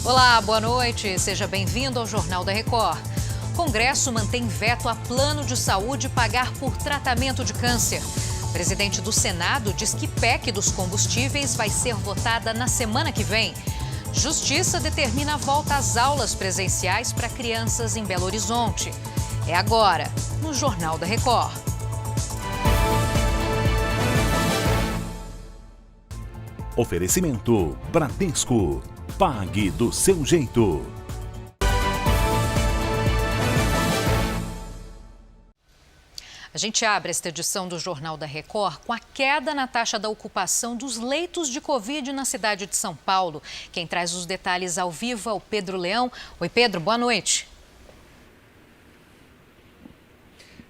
Olá, boa noite. Seja bem-vindo ao Jornal da Record. Congresso mantém veto a plano de saúde pagar por tratamento de câncer. Presidente do Senado diz que PEC dos combustíveis vai ser votada na semana que vem. Justiça determina a volta às aulas presenciais para crianças em Belo Horizonte. É agora, no Jornal da Record. Oferecimento Bradesco. Pague do seu jeito. A gente abre esta edição do Jornal da Record com a queda na taxa da ocupação dos leitos de Covid na cidade de São Paulo. Quem traz os detalhes ao vivo é o Pedro Leão. Oi, Pedro, boa noite.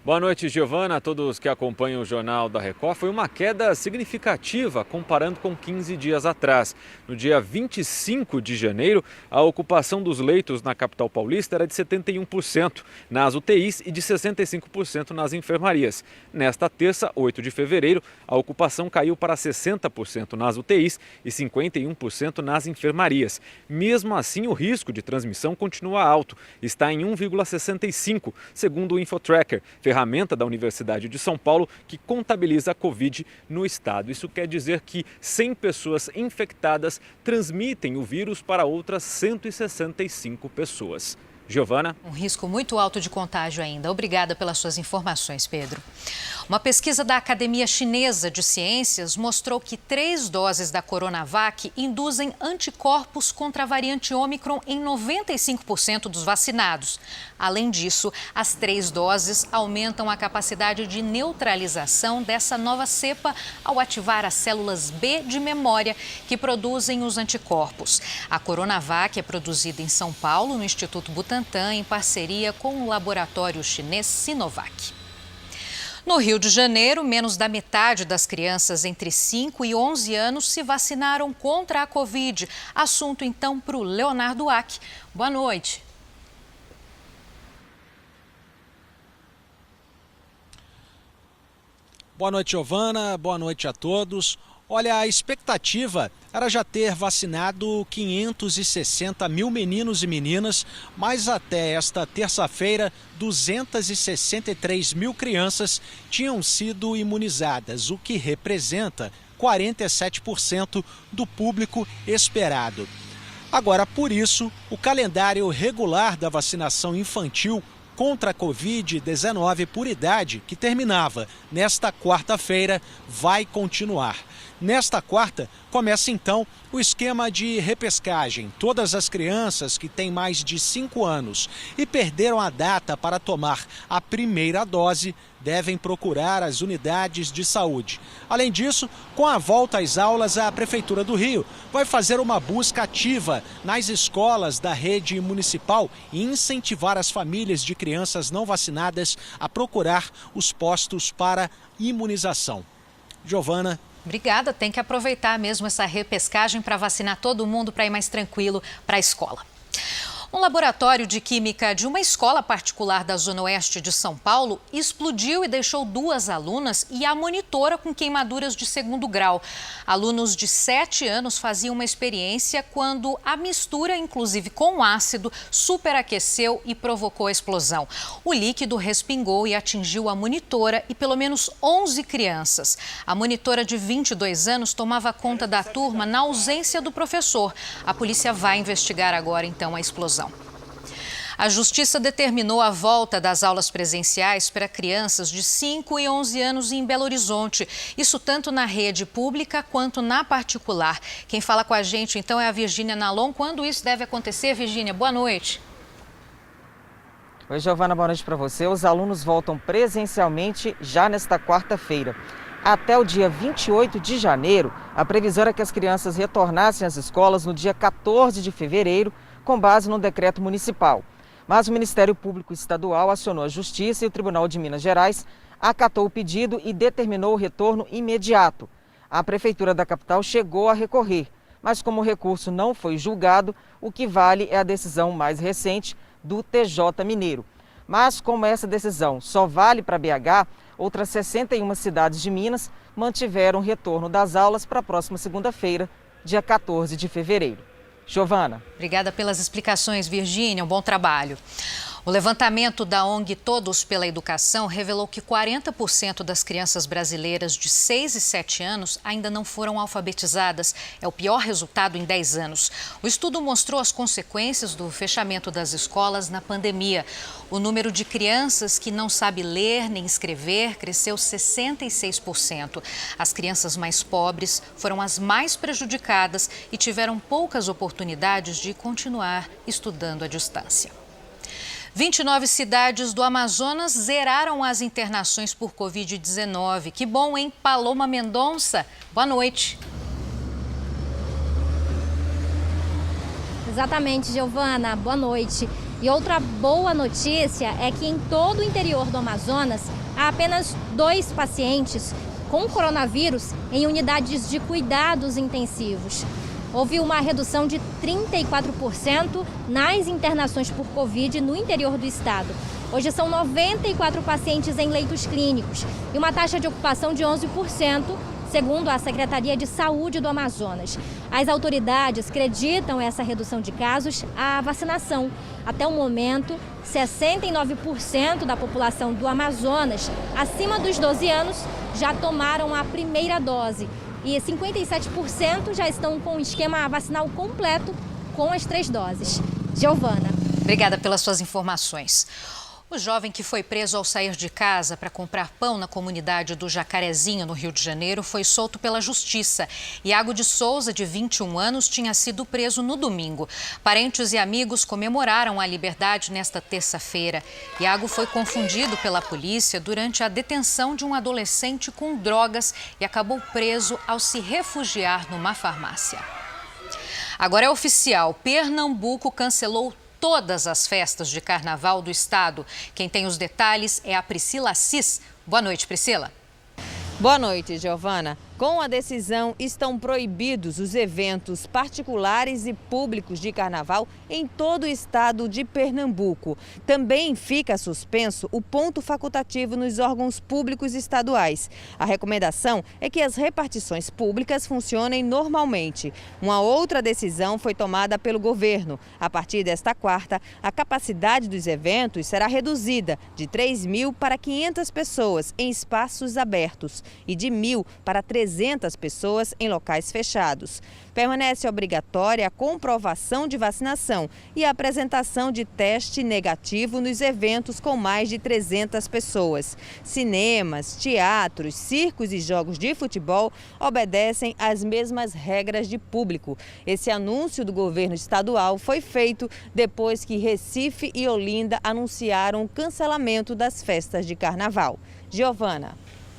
Boa noite, Giovana, a todos que acompanham o Jornal da Record. Foi uma queda significativa comparando com 15 dias atrás. No dia 25 de janeiro, a ocupação dos leitos na capital paulista era de 71% nas UTIs e de 65% nas enfermarias. Nesta terça, 8 de fevereiro, a ocupação caiu para 60% nas UTIs e 51% nas enfermarias. Mesmo assim, o risco de transmissão continua alto. Está em 1,65, segundo o Infotracker, ferramenta da Universidade de São Paulo que contabiliza a Covid no estado. Isso quer dizer que 100 pessoas infectadas transmitem o vírus para outras 165 pessoas. Giovana? Um risco muito alto de contágio ainda. Obrigada pelas suas informações, Pedro. Uma pesquisa da Academia Chinesa de Ciências mostrou que 3 doses da Coronavac induzem anticorpos contra a variante Ômicron em 95% dos vacinados. Além disso, as 3 doses aumentam a capacidade de neutralização dessa nova cepa ao ativar as células B de memória que produzem os anticorpos. A Coronavac é produzida em São Paulo, no Instituto Butantan, em parceria com o laboratório chinês Sinovac. No Rio de Janeiro, menos da metade das crianças entre 5 e 11 anos se vacinaram contra a Covid. Assunto, então, para o Leonardo Ack. Boa noite. Boa noite, Giovana. Boa noite a todos. Olha, a expectativa era já ter vacinado 560 mil meninos e meninas, mas até esta terça-feira, 263 mil crianças tinham sido imunizadas, o que representa 47% do público esperado. Agora, por isso, o calendário regular da vacinação infantil contra a Covid-19 por idade, que terminava nesta quarta-feira, vai continuar. Nesta quarta, começa então o esquema de repescagem. Todas as crianças que têm mais de 5 anos e perderam a data para tomar a primeira dose devem procurar as unidades de saúde. Além disso, com a volta às aulas, a Prefeitura do Rio vai fazer uma busca ativa nas escolas da rede municipal e incentivar as famílias de crianças não vacinadas a procurar os postos para imunização. Giovana. Obrigada, tem que aproveitar mesmo essa repescagem para vacinar todo mundo para ir mais tranquilo para a escola. Um laboratório de química de uma escola particular da Zona Oeste de São Paulo explodiu e deixou 2 alunas e a monitora com queimaduras de 2º grau. Alunos de 7 anos faziam uma experiência quando a mistura, inclusive com ácido, superaqueceu e provocou a explosão. O líquido respingou e atingiu a monitora e pelo menos 11 crianças. A monitora de 22 anos tomava conta da turma na ausência do professor. A polícia vai investigar agora, então, a explosão. A Justiça determinou a volta das aulas presenciais para crianças de 5 e 11 anos em Belo Horizonte. Isso tanto na rede pública quanto na particular. Quem fala com a gente, então, é a Virgínia Nalon. Quando isso deve acontecer, Virgínia? Boa noite. Oi, Giovana, boa noite para você. Os alunos voltam presencialmente já nesta quarta-feira. Até o dia 28 de janeiro, a previsão era que as crianças retornassem às escolas no dia 14 de fevereiro, com base no decreto municipal. Mas o Ministério Público Estadual acionou a Justiça e o Tribunal de Minas Gerais acatou o pedido e determinou o retorno imediato. A Prefeitura da capital chegou a recorrer, mas como o recurso não foi julgado, o que vale é a decisão mais recente do TJ Mineiro. Mas como essa decisão só vale para BH, outras 61 cidades de Minas mantiveram o retorno das aulas para a próxima segunda-feira, dia 14 de fevereiro. Giovana. Obrigada pelas explicações, Virgínia. Um bom trabalho. O levantamento da ONG Todos pela Educação revelou que 40% das crianças brasileiras de 6 e 7 anos ainda não foram alfabetizadas. É o pior resultado em 10 anos. O estudo mostrou as consequências do fechamento das escolas na pandemia. O número de crianças que não sabe ler nem escrever cresceu 66%. As crianças mais pobres foram as mais prejudicadas e tiveram poucas oportunidades de continuar estudando à distância. 29 cidades do Amazonas zeraram as internações por Covid-19. Que bom, hein? Paloma Mendonça, boa noite. Exatamente, Giovana, boa noite. E outra boa notícia é que em todo o interior do Amazonas há apenas 2 pacientes com coronavírus em unidades de cuidados intensivos. Houve uma redução de 34% nas internações por Covid no interior do estado. Hoje são 94 pacientes em leitos clínicos e uma taxa de ocupação de 11%, segundo a Secretaria de Saúde do Amazonas. As autoridades acreditam essa redução de casos à vacinação. Até o momento, 69% da população do Amazonas, acima dos 12 anos, já tomaram a primeira dose. E 57% já estão com o esquema vacinal completo com as 3 doses. Giovana. Obrigada pelas suas informações. O jovem que foi preso ao sair de casa para comprar pão na comunidade do Jacarezinho, no Rio de Janeiro, foi solto pela Justiça. Iago de Souza, de 21 anos, tinha sido preso no domingo. Parentes e amigos comemoraram a liberdade nesta terça-feira. Iago foi confundido pela polícia durante a detenção de um adolescente com drogas e acabou preso ao se refugiar numa farmácia. Agora é oficial, Pernambuco cancelou todas as festas de carnaval do estado. Quem tem os detalhes é a Priscila Assis. Boa noite, Priscila. Boa noite, Giovana. Com a decisão, estão proibidos os eventos particulares e públicos de carnaval em todo o estado de Pernambuco. Também fica suspenso o ponto facultativo nos órgãos públicos estaduais. A recomendação é que as repartições públicas funcionem normalmente. Uma outra decisão foi tomada pelo governo. A partir desta quarta, a capacidade dos eventos será reduzida de 3.000 para 500 pessoas em espaços abertos e de 1.000 para 300 pessoas em locais fechados. Permanece obrigatória a comprovação de vacinação e a apresentação de teste negativo nos eventos com mais de 300 pessoas. Cinemas, teatros, circos e jogos de futebol obedecem às mesmas regras de público. Esse anúncio do governo estadual foi feito depois que Recife e Olinda anunciaram o cancelamento das festas de carnaval. Giovana.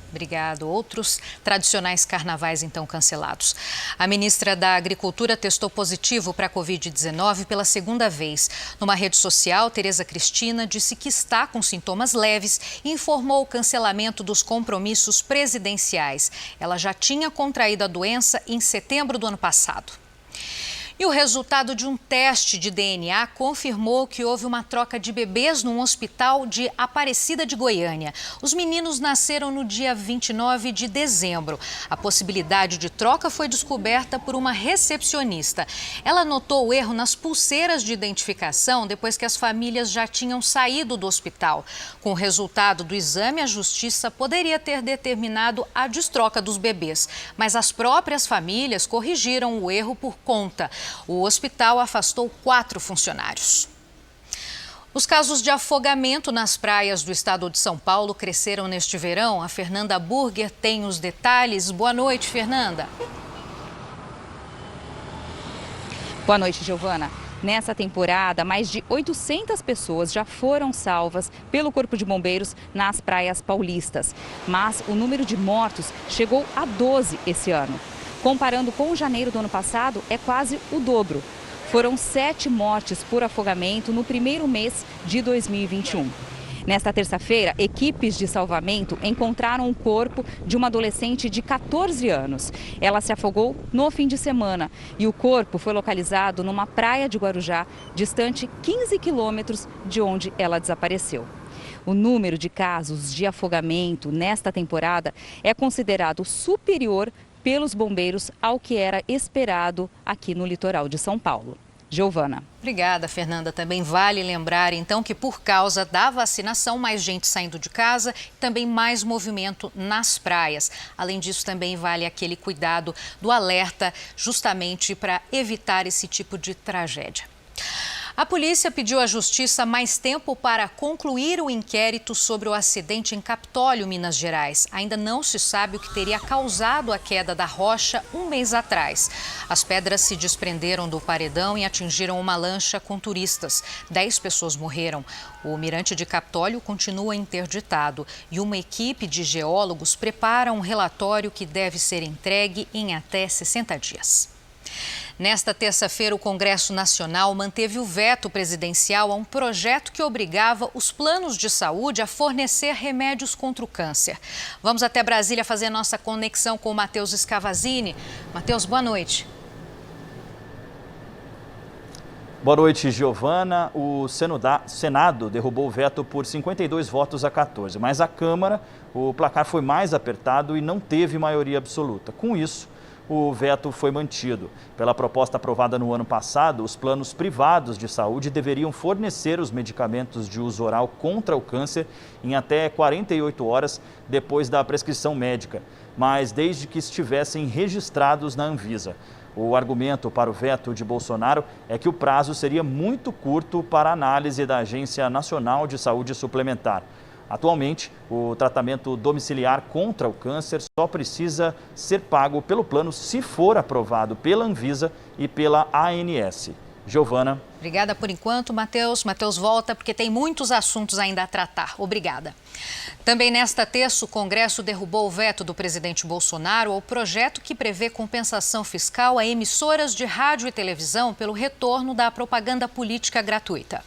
Obrigado. Outros tradicionais carnavais, então, cancelados. A ministra da Agricultura testou positivo para a Covid-19 pela segunda vez. Numa rede social, Tereza Cristina disse que está com sintomas leves e informou o cancelamento dos compromissos presidenciais. Ela já tinha contraído a doença em setembro do ano passado. E o resultado de um teste de DNA confirmou que houve uma troca de bebês num hospital de Aparecida de Goiânia. Os meninos nasceram no dia 29 de dezembro. A possibilidade de troca foi descoberta por uma recepcionista. Ela notou o erro nas pulseiras de identificação depois que as famílias já tinham saído do hospital. Com o resultado do exame, a justiça poderia ter determinado a destroca dos bebês, mas as próprias famílias corrigiram o erro por conta. O hospital afastou 4 funcionários. Os casos de afogamento nas praias do estado de São Paulo cresceram neste verão. A Fernanda Burger tem os detalhes. Boa noite, Fernanda. Boa noite, Giovana. Nessa temporada, mais de 800 pessoas já foram salvas pelo Corpo de Bombeiros nas praias paulistas. Mas o número de mortos chegou a 12 esse ano. Comparando com janeiro do ano passado, é quase o dobro. Foram 7 mortes por afogamento no primeiro mês de 2021. Nesta terça-feira, equipes de salvamento encontraram o corpo de uma adolescente de 14 anos. Ela se afogou no fim de semana e o corpo foi localizado numa praia de Guarujá, distante 15 quilômetros de onde ela desapareceu. O número de casos de afogamento nesta temporada é considerado superior pelos bombeiros ao que era esperado aqui no litoral de São Paulo. Giovana. Obrigada, Fernanda. Também vale lembrar, então, que por causa da vacinação, mais gente saindo de casa e também mais movimento nas praias. Além disso, também vale aquele cuidado do alerta, justamente para evitar esse tipo de tragédia. A polícia pediu à Justiça mais tempo para concluir o inquérito sobre o acidente em Capitólio, Minas Gerais. Ainda não se sabe o que teria causado a queda da rocha um mês atrás. As pedras se desprenderam do paredão e atingiram uma lancha com turistas. 10 pessoas morreram. O mirante de Capitólio continua interditado e uma equipe de geólogos prepara um relatório que deve ser entregue em até 60 dias. Nesta terça-feira, o Congresso Nacional manteve o veto presidencial a um projeto que obrigava os planos de saúde a fornecer remédios contra o câncer. Vamos até Brasília fazer nossa conexão com o Matheus Scavazini. Matheus, boa noite. Boa noite, Giovana. O Senado derrubou o veto por 52 votos a 14, mas a Câmara, o placar foi mais apertado e não teve maioria absoluta. Com isso, o veto foi mantido. Pela proposta aprovada no ano passado, os planos privados de saúde deveriam fornecer os medicamentos de uso oral contra o câncer em até 48 horas depois da prescrição médica, mas desde que estivessem registrados na Anvisa. O argumento para o veto de Bolsonaro é que o prazo seria muito curto para a análise da Agência Nacional de Saúde Suplementar. Atualmente, o tratamento domiciliar contra o câncer só precisa ser pago pelo plano se for aprovado pela Anvisa e pela ANS. Giovana. Obrigada por enquanto, Matheus. Matheus volta porque tem muitos assuntos ainda a tratar. Obrigada. Também nesta terça, o Congresso derrubou o veto do presidente Bolsonaro ao projeto que prevê compensação fiscal a emissoras de rádio e televisão pelo retorno da propaganda política gratuita.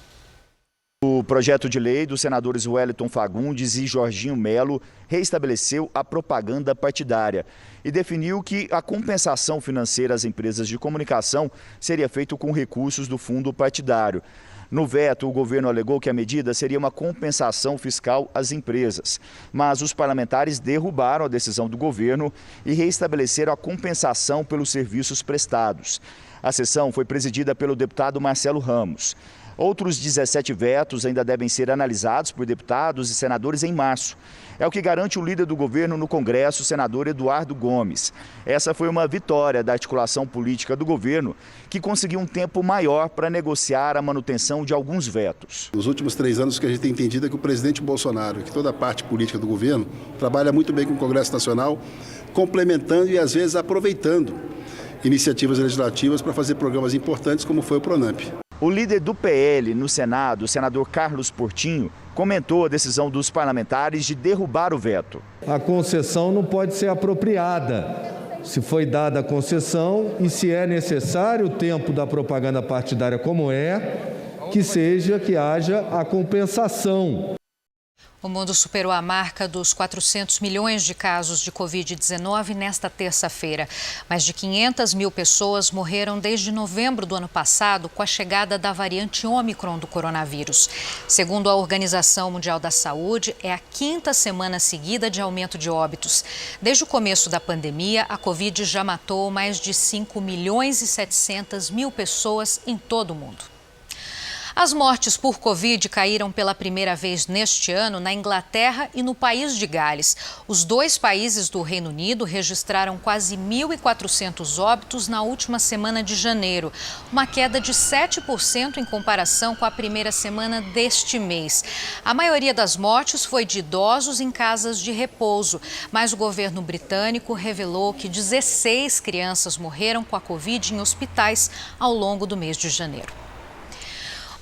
O projeto de lei dos senadores Wellington Fagundes e Jorginho Melo reestabeleceu a propaganda partidária e definiu que a compensação financeira às empresas de comunicação seria feita com recursos do fundo partidário. No veto, o governo alegou que a medida seria uma compensação fiscal às empresas, mas os parlamentares derrubaram a decisão do governo e reestabeleceram a compensação pelos serviços prestados. A sessão foi presidida pelo deputado Marcelo Ramos. Outros 17 vetos ainda devem ser analisados por deputados e senadores em março. É o que garante o líder do governo no Congresso, o senador Eduardo Gomes. Essa foi uma vitória da articulação política do governo, que conseguiu um tempo maior para negociar a manutenção de alguns vetos. Nos últimos 3 anos, o que a gente tem entendido é que o presidente Bolsonaro, que toda a parte política do governo, trabalha muito bem com o Congresso Nacional, complementando e às vezes aproveitando iniciativas legislativas para fazer programas importantes, como foi o Pronamp. O líder do PL no Senado, o senador Carlos Portinho, comentou a decisão dos parlamentares de derrubar o veto. A concessão não pode ser apropriada. Se foi dada a concessão e se é necessário o tempo da propaganda partidária como que haja a compensação. O mundo superou a marca dos 400 milhões de casos de Covid-19 nesta terça-feira. Mais de 500 mil pessoas morreram desde novembro do ano passado com a chegada da variante Ômicron do coronavírus. Segundo a Organização Mundial da Saúde, é a 5ª semana seguida de aumento de óbitos. Desde o começo da pandemia, a Covid já matou mais de 5 milhões e 700 mil pessoas em todo o mundo. As mortes por Covid caíram pela primeira vez neste ano na Inglaterra e no país de Gales. Os 2 países do Reino Unido registraram quase 1.400 óbitos na última semana de janeiro, uma queda de 7% em comparação com a primeira semana deste mês. A maioria das mortes foi de idosos em casas de repouso, mas o governo britânico revelou que 16 crianças morreram com a Covid em hospitais ao longo do mês de janeiro.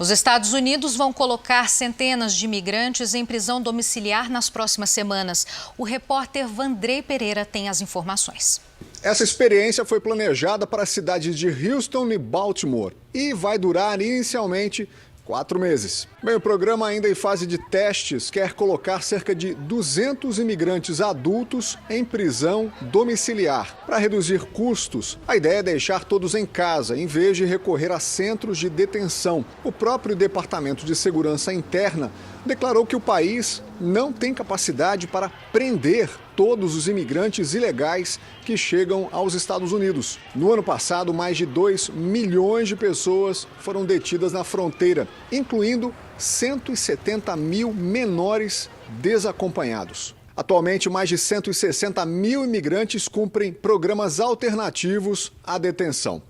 Os Estados Unidos vão colocar centenas de imigrantes em prisão domiciliar nas próximas semanas. O repórter Vandrei Pereira tem as informações. Essa experiência foi planejada para as cidades de Houston e Baltimore e vai durar inicialmente 4 meses. Bem, o programa, ainda em fase de testes, quer colocar cerca de 200 imigrantes adultos em prisão domiciliar. Para reduzir custos, a ideia é deixar todos em casa, em vez de recorrer a centros de detenção. O próprio Departamento de Segurança Interna declarou que o país não tem capacidade para prender todos os imigrantes ilegais que chegam aos Estados Unidos. No ano passado, mais de 2 milhões de pessoas foram detidas na fronteira, incluindo 170 mil menores desacompanhados. Atualmente, mais de 160 mil imigrantes cumprem programas alternativos à detenção.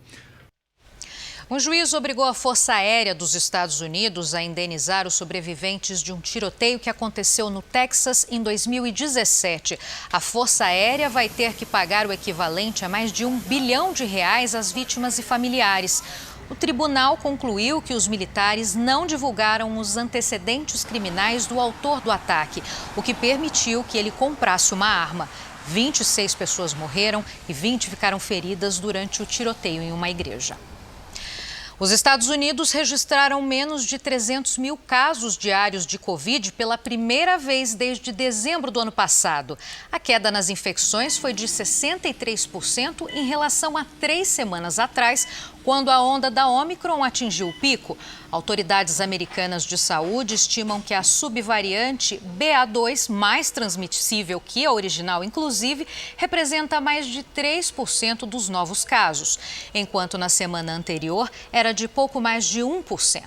Um juiz obrigou a Força Aérea dos Estados Unidos a indenizar os sobreviventes de um tiroteio que aconteceu no Texas em 2017. A Força Aérea vai ter que pagar o equivalente a mais de R$1 bilhão às vítimas e familiares. O tribunal concluiu que os militares não divulgaram os antecedentes criminais do autor do ataque, o que permitiu que ele comprasse uma arma. 26 pessoas morreram e 20 ficaram feridas durante o tiroteio em uma igreja. Os Estados Unidos registraram menos de 300 mil casos diários de Covid pela primeira vez desde dezembro do ano passado. A queda nas infecções foi de 63% em relação a 3 semanas atrás, quando a onda da Omicron atingiu o pico. Autoridades americanas de saúde estimam que a subvariante BA2, mais transmissível que a original, inclusive, representa mais de 3% dos novos casos, enquanto na semana anterior era de pouco mais de 1%.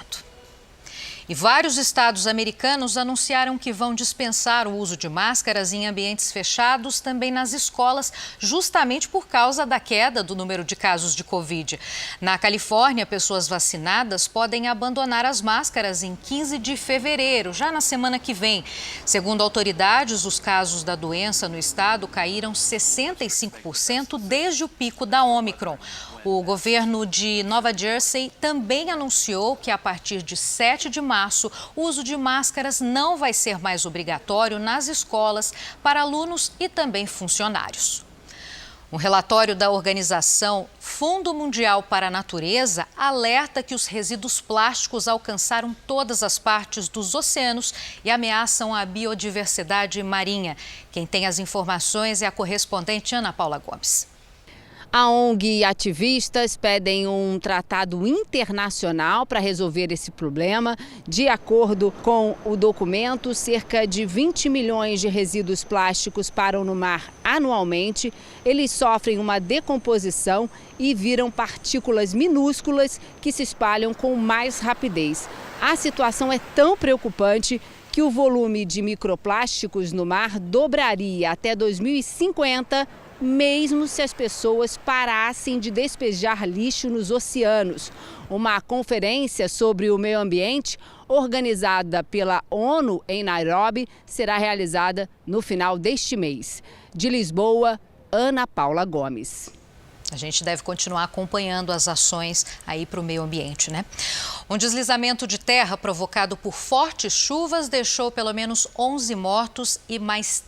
E vários estados americanos anunciaram que vão dispensar o uso de máscaras em ambientes fechados, também nas escolas, justamente por causa da queda do número de casos de Covid. Na Califórnia, pessoas vacinadas podem abandonar as máscaras em 15 de fevereiro, já na semana que vem. Segundo autoridades, os casos da doença no estado caíram 65% desde o pico da Omicron. O governo de Nova Jersey também anunciou que a partir de 7 de março, o uso de máscaras não vai ser mais obrigatório nas escolas para alunos e também funcionários. Um relatório da organização Fundo Mundial para a Natureza alerta que os resíduos plásticos alcançaram todas as partes dos oceanos e ameaçam a biodiversidade marinha. Quem tem as informações é a correspondente Ana Paula Gomes. A ONG e ativistas pedem um tratado internacional para resolver esse problema. De acordo com o documento, cerca de 20 milhões de resíduos plásticos param no mar anualmente. Eles sofrem uma decomposição e viram partículas minúsculas que se espalham com mais rapidez. A situação é tão preocupante que o volume de microplásticos no mar dobraria até 2050, mesmo se as pessoas parassem de despejar lixo nos oceanos. Uma conferência sobre o meio ambiente, organizada pela ONU em Nairobi, será realizada no final deste mês. De Lisboa, Ana Paula Gomes. A gente deve continuar acompanhando as ações aí para o meio ambiente, né? Um deslizamento de terra provocado por fortes chuvas deixou pelo menos 11 mortos e mais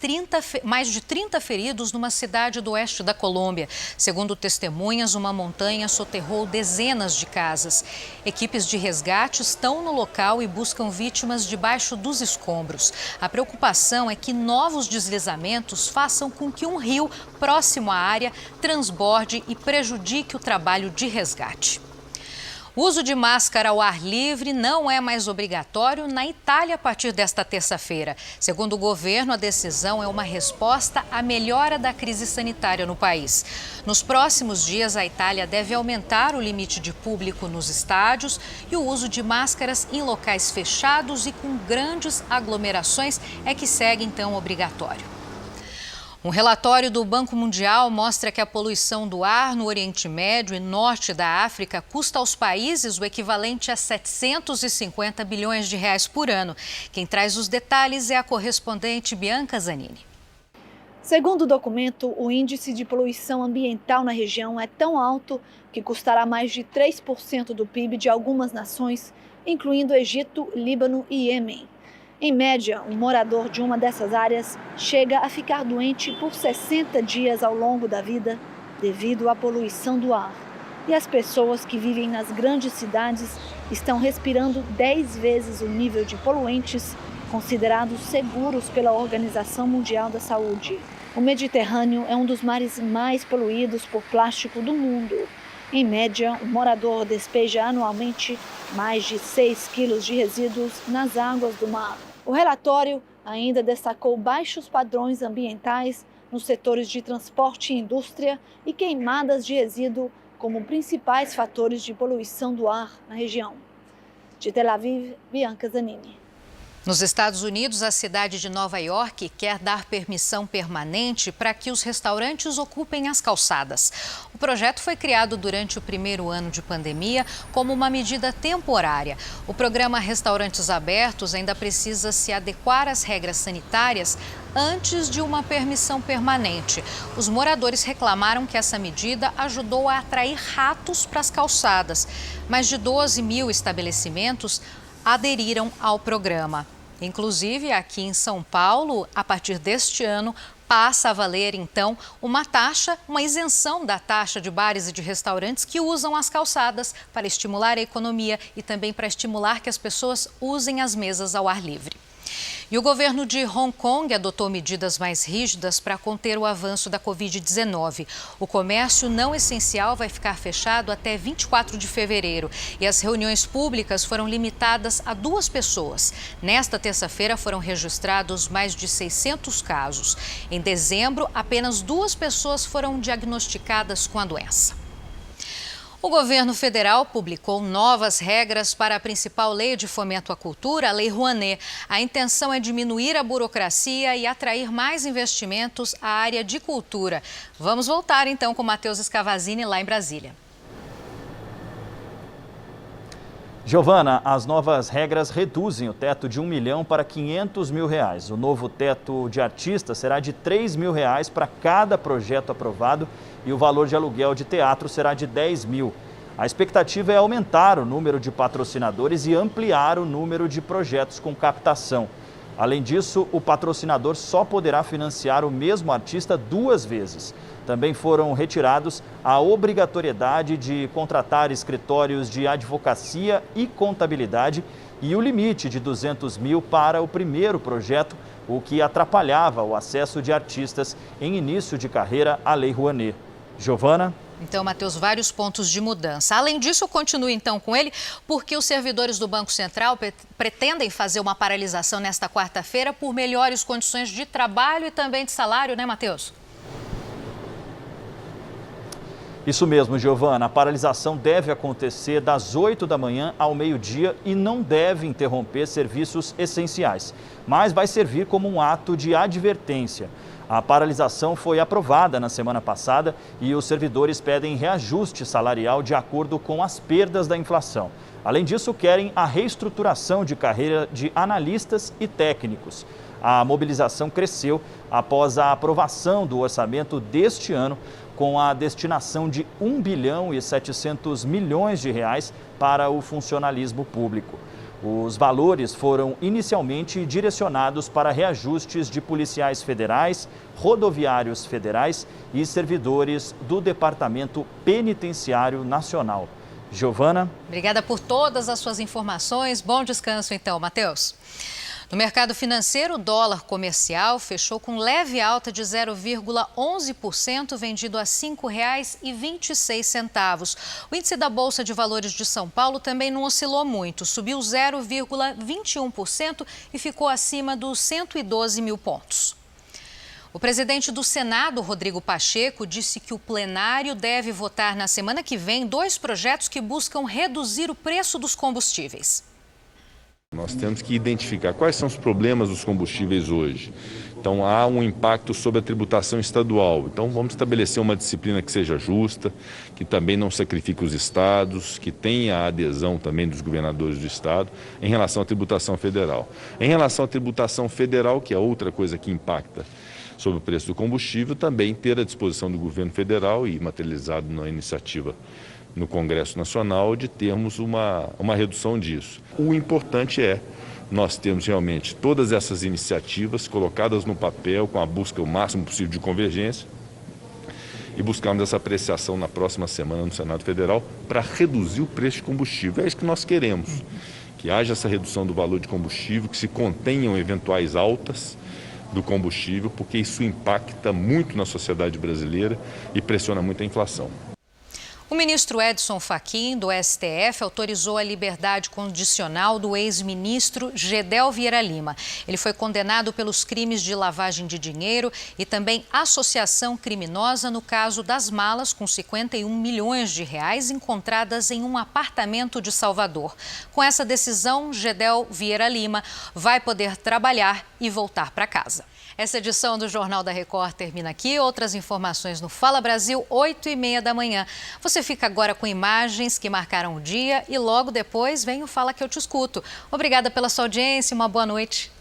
de 30 feridos numa cidade do oeste da Colômbia. Segundo testemunhas, uma montanha soterrou dezenas de casas. Equipes de resgate estão no local e buscam vítimas debaixo dos escombros. A preocupação é que novos deslizamentos façam com que um rio próximo à área transborde e prejudique o trabalho de resgate. O uso de máscara ao ar livre não é mais obrigatório na Itália a partir desta terça-feira. Segundo o governo, a decisão é uma resposta à melhora da crise sanitária no país. Nos próximos dias, a Itália deve aumentar o limite de público nos estádios e o uso de máscaras em locais fechados e com grandes aglomerações é que segue, então, obrigatório. Um relatório do Banco Mundial mostra que a poluição do ar no Oriente Médio e Norte da África custa aos países o equivalente a 750 bilhões de reais por ano. Quem traz os detalhes é a correspondente Bianca Zanini. Segundo o documento, o índice de poluição ambiental na região é tão alto que custará mais de 3% do PIB de algumas nações, incluindo Egito, Líbano e Iêmen. Em média, um morador de uma dessas áreas chega a ficar doente por 60 dias ao longo da vida devido à poluição do ar. E as pessoas que vivem nas grandes cidades estão respirando 10 vezes o nível de poluentes considerados seguros pela Organização Mundial da Saúde. O Mediterrâneo é um dos mares mais poluídos por plástico do mundo. Em média, um morador despeja anualmente mais de 6 quilos de resíduos nas águas do mar. O relatório ainda destacou baixos padrões ambientais nos setores de transporte e indústria e queimadas de resíduo como principais fatores de poluição do ar na região. De Tel Aviv, Bianca Zanini. Nos Estados Unidos, a cidade de Nova York quer dar permissão permanente para que os restaurantes ocupem as calçadas. O projeto foi criado durante o primeiro ano de pandemia como uma medida temporária. O programa Restaurantes Abertos ainda precisa se adequar às regras sanitárias antes de uma permissão permanente. Os moradores reclamaram que essa medida ajudou a atrair ratos para as calçadas. Mais de 12 mil estabelecimentos aderiram ao programa. Inclusive, aqui em São Paulo, a partir deste ano, passa a valer, então, uma isenção da taxa de bares e de restaurantes que usam as calçadas para estimular a economia e também para estimular que as pessoas usem as mesas ao ar livre. E o governo de Hong Kong adotou medidas mais rígidas para conter o avanço da Covid-19. O comércio não essencial vai ficar fechado até 24 de fevereiro e as reuniões públicas foram limitadas a 2 pessoas. Nesta terça-feira foram registrados mais de 600 casos. Em dezembro, apenas 2 pessoas foram diagnosticadas com a doença. O governo federal publicou novas regras para a principal lei de fomento à cultura, a Lei Rouanet. A intenção é diminuir a burocracia e atrair mais investimentos à área de cultura. Vamos voltar então com Matheus Scavazini lá em Brasília. Giovana, as novas regras reduzem o teto de R$1 milhão para R$500 mil. O novo teto de artista será de R$3 mil para cada projeto aprovado e o valor de aluguel de teatro será de R$10 mil. A expectativa é aumentar o número de patrocinadores e ampliar o número de projetos com captação. Além disso, o patrocinador só poderá financiar o mesmo artista 2 vezes. Também foram retirados a obrigatoriedade de contratar escritórios de advocacia e contabilidade e o limite de R$200 mil para o primeiro projeto, o que atrapalhava o acesso de artistas em início de carreira à Lei Rouanet. Giovana? Então, Matheus, vários pontos de mudança. Além disso, continue então com ele, porque os servidores do Banco Central pretendem fazer uma paralisação nesta quarta-feira por melhores condições de trabalho e também de salário, né, Matheus? Isso mesmo, Giovana. A paralisação deve acontecer das 8 da manhã ao meio-dia e não deve interromper serviços essenciais, mas vai servir como um ato de advertência. A paralisação foi aprovada na semana passada e os servidores pedem reajuste salarial de acordo com as perdas da inflação. Além disso, querem a reestruturação de carreira de analistas e técnicos. A mobilização cresceu após a aprovação do orçamento deste ano, com a destinação de R$1 bilhão e 700 milhões para o funcionalismo público. Os valores foram inicialmente direcionados para reajustes de policiais federais, rodoviários federais e servidores do Departamento Penitenciário Nacional. Giovana? Obrigada por todas as suas informações. Bom descanso então, Matheus. No mercado financeiro, o dólar comercial fechou com leve alta de 0,11%, vendido a R$ 5,26. O índice da Bolsa de Valores de São Paulo também não oscilou muito, subiu 0,21% e ficou acima dos 112 mil pontos. O presidente do Senado, Rodrigo Pacheco, disse que o plenário deve votar na semana que vem 2 projetos que buscam reduzir o preço dos combustíveis. Nós temos que identificar quais são os problemas dos combustíveis hoje. Então, há um impacto sobre a tributação estadual. Então, vamos estabelecer uma disciplina que seja justa, que também não sacrifique os estados, que tenha a adesão também dos governadores do estado em relação à tributação federal. Em relação à tributação federal, que é outra coisa que impacta sobre o preço do combustível, também ter à disposição do governo federal e materializado na iniciativa no Congresso Nacional de termos uma redução disso. O importante é nós termos realmente todas essas iniciativas colocadas no papel com a busca o máximo possível de convergência e buscarmos essa apreciação na próxima semana no Senado Federal para reduzir o preço de combustível. É isso que nós queremos, que haja essa redução do valor de combustível, que se contenham eventuais altas do combustível, porque isso impacta muito na sociedade brasileira e pressiona muito a inflação. O ministro Edson Fachin, do STF, autorizou a liberdade condicional do ex-ministro Gedel Vieira Lima. Ele foi condenado pelos crimes de lavagem de dinheiro e também associação criminosa no caso das malas com 51 milhões de reais encontradas em um apartamento de Salvador. Com essa decisão, Gedel Vieira Lima vai poder trabalhar e voltar para casa. Essa edição do Jornal da Record termina aqui. Outras informações no Fala Brasil, 8h30 da manhã. Você fica agora com imagens que marcaram o dia e logo depois vem o Fala que eu te escuto. Obrigada pela sua audiência, uma boa noite.